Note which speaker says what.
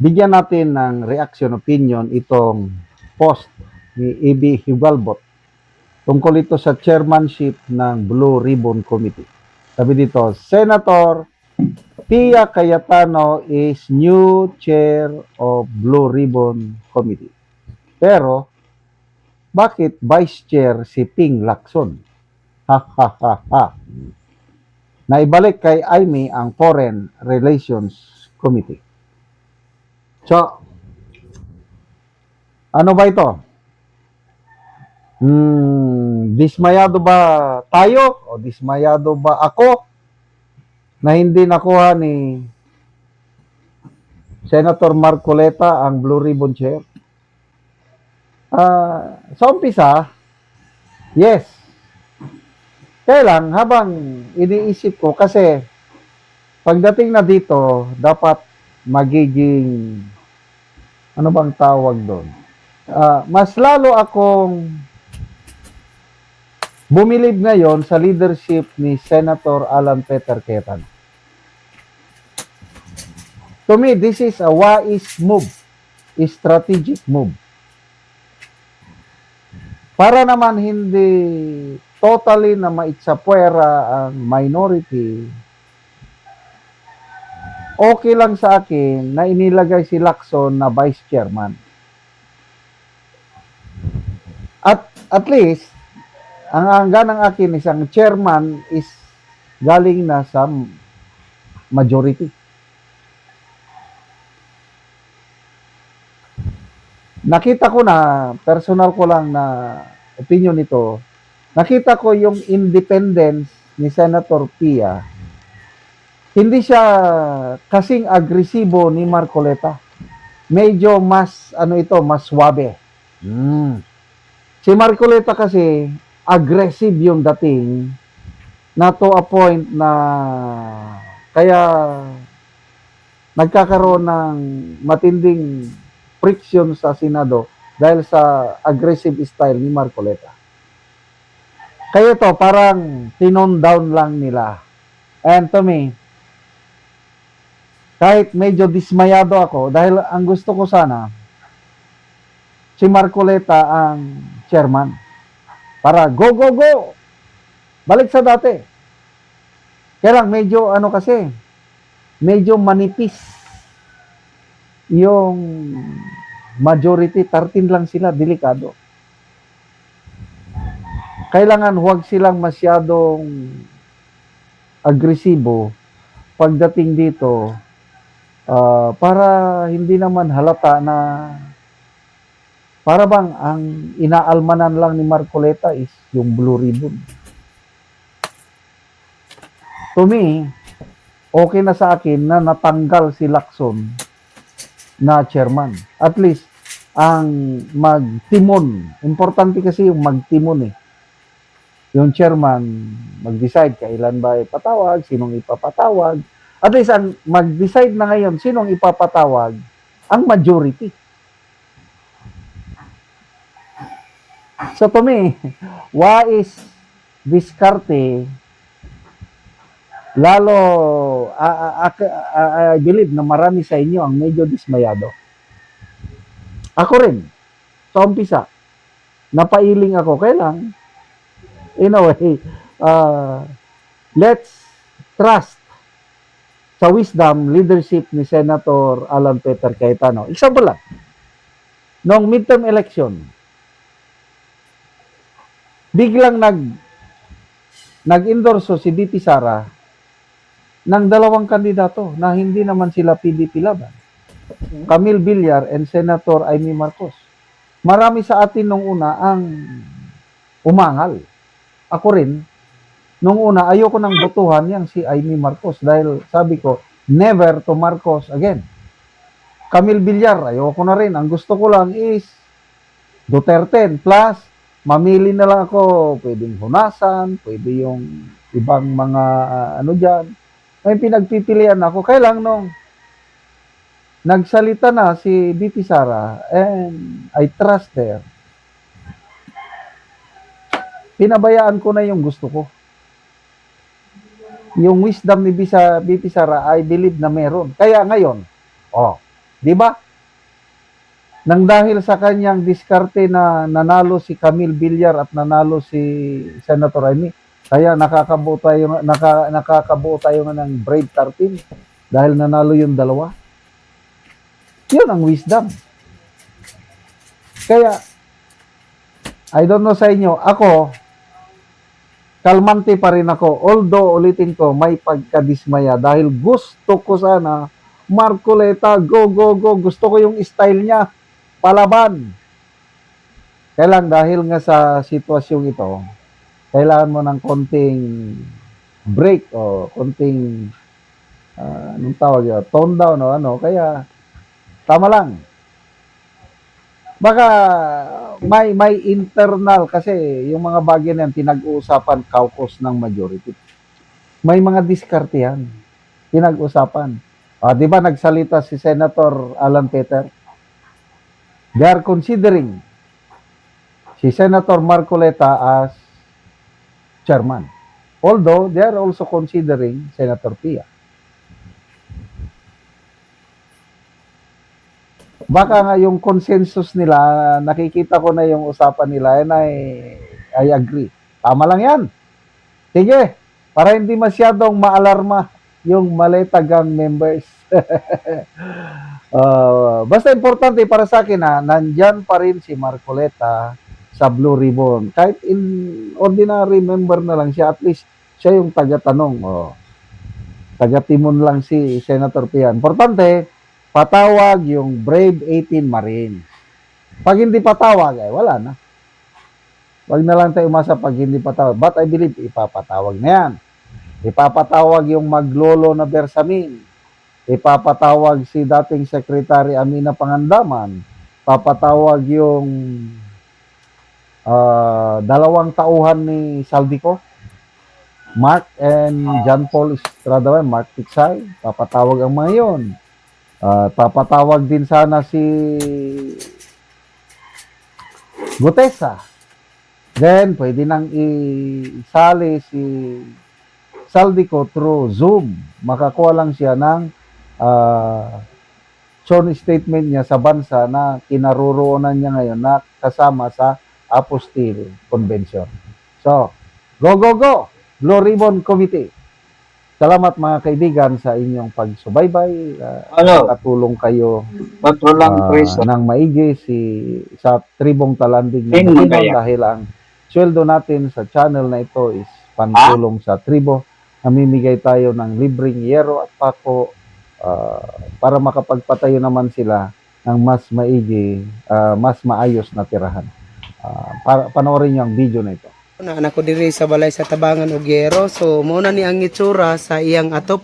Speaker 1: bigyan natin ng reaction opinion itong post ni E.B. Higalbot tungkol ito sa chairmanship ng Blue Ribbon Committee. Sabi dito, Senator Pia Cayetano is new chair of Blue Ribbon Committee. Pero, bakit vice chair si Ping Lacson? Ha ha ha ha. Naibalik kay Amy ang Foreign Relations Committee. So, ano ba ito? Dismayado ba tayo? O dismayado ba ako na hindi nakuha ni Senator Marcoleta ang Blue Ribbon Chair? Sa umpisa, yes. Kaya lang, habang iniisip ko, kasi pagdating na dito, dapat magiging, ano bang tawag doon? Mas lalo akong bumilib ngayon sa leadership ni Senator Alan Peter Cayetano. To me, this is a wise move, a strategic move. Para naman hindi totally na maitsapwera ang minority, okay lang sa akin na inilagay si Lacson na vice chairman. At least, ang angga ng akin isang chairman is galing na sa majority. Nakita ko na, personal ko lang na opinion nito, nakita ko yung independence ni Senator Pia. Hindi siya kasing agresibo ni Marcoleta. Medyo mas, mas suabe. Si Marcoleta kasi, aggressive yung dating na to a point na kaya nagkakaroon ng matinding friction sa Senado dahil sa aggressive style ni Marcoleta. Kaya ito, parang tinone down lang nila. And to me, kahit medyo dismayado ako, dahil ang gusto ko sana, si Marcoleta ang chairman. Para go, go, go! Balik sa dati. Kaya lang, medyo medyo manipis yung majority, 13 lang sila, delikado. Kailangan huwag silang masyadong agresibo pagdating dito para hindi naman halata na para bang ang inaalmanan lang ni Marcoleta is yung Blue Ribbon. To me, okay na sa akin na natanggal si Lacson na chairman. At least, ang magtimon. Importante kasi yung magtimon eh. Yung chairman, mag-decide kailan ba ipatawag, sinong ipapatawag. At least, ang mag-decide na ngayon, sinong ipapatawag, ang majority. So to me, wais diskarte, lalo, I believe na marami sa inyo ang medyo dismayado. Ako rin, sa umpisa, napailing ako. Kaya lang, in a way, let's trust sa wisdom, leadership ni Senator Alan Peter Cayetano. Example lang, noong midterm election, biglang nag-endorso si VP Sara ng dalawang kandidato na hindi naman sila PDP laban. Camille Villar and Senator Amy Marcos. Marami sa atin nung una ang umangal. Ako rin, nung una ayoko nang botohan yang si Amy Marcos dahil sabi ko, never to Marcos again. Camille Villar, ayoko na rin. Ang gusto ko lang is Duterte plus mamili na lang ako, pwedeng hunasan, pwede yung ibang mga dyan. May pinagpipilian ako. Kaya lang nung nagsalita na si VP Sara and I trust her, pinabayaan ko na yung gusto ko. Yung wisdom ni VP Sara, I believe na meron. Kaya ngayon, Di ba? Nang dahil sa kanyang diskarte na nanalo si Camille Villar at nanalo si Senator Amy, kaya nakakabuo tayo nga ng Brave 13 dahil nanalo yung dalawa. Yun ang wisdom. Kaya, I don't know sa inyo, ako, kalmante pa rin ako. Although, ulitin ko, may pagkadismaya dahil gusto ko sana, Marcoleta, go, go, go. Gusto ko yung style niya, palaban. Kaya lang, dahil nga sa sitwasyong ito, kailangan mo ng konting break o konting, anong tawag yun, tone down o ano. Kaya, tama lang. Baka may internal kasi yung mga bagay na yan, pinag-uusapan caucus ng majority. May mga diskarte yan. Pinag-usapan. Di ba nagsalita si Senator Alan Peter? They are considering si Senator Marcoleta as chairman. Although, they are also considering Senator Pia. Baka nga yung consensus nila, nakikita ko na yung usapan nila, and I agree. Tama lang yan. Sige, para hindi masyadong maalarma yung Maleta Gang members. Basta importante para sa akin na nandyan pa rin si Marcoleta sa Blue Ribbon. Kahit in ordinary member na lang siya, at least siya yung taga-tanong. Taga-timon lang si Senator Pia. Importante, patawag yung Brave 18 Marines. Pag hindi patawag, wala na. Wag na lang tayo umasa pag hindi patawag. But I believe, ipapatawag na yan. Ipapatawag yung Maglolo na Bersamin. Ipapatawag si dating Secretary Amina Pangandaman. Papatawag yung dalawang tauhan ni Saldico. Mark and John Paul Estrada, Mark Tiksay. Papatawag ang mga yun. Papatawag din sana si Gutesa. Then, pwede nang isali si Saldico through Zoom. Makakuha lang siya ng sworn statement niya sa bansa na kinaroroonan niya ngayon na kasama sa Apostille Convention. So, go, go, go! Blue Ribbon Committee. Salamat mga kaibigan sa inyong pagsubaybay. Katulong kayo ng maigi sa tribong talandig ng Bukidnon dahil ang sweldo natin sa channel na ito is pantulong sa tribo. Namimigay tayo ng libreng yero at pako para makapagpatayo naman sila ng mas maigi, mas maayos na tirahan. Panoorin niyo ang video na ito.
Speaker 2: Anak ko diri sa balay sa Tabangan og Yero. So muna ni ang itsura sa iyang atop.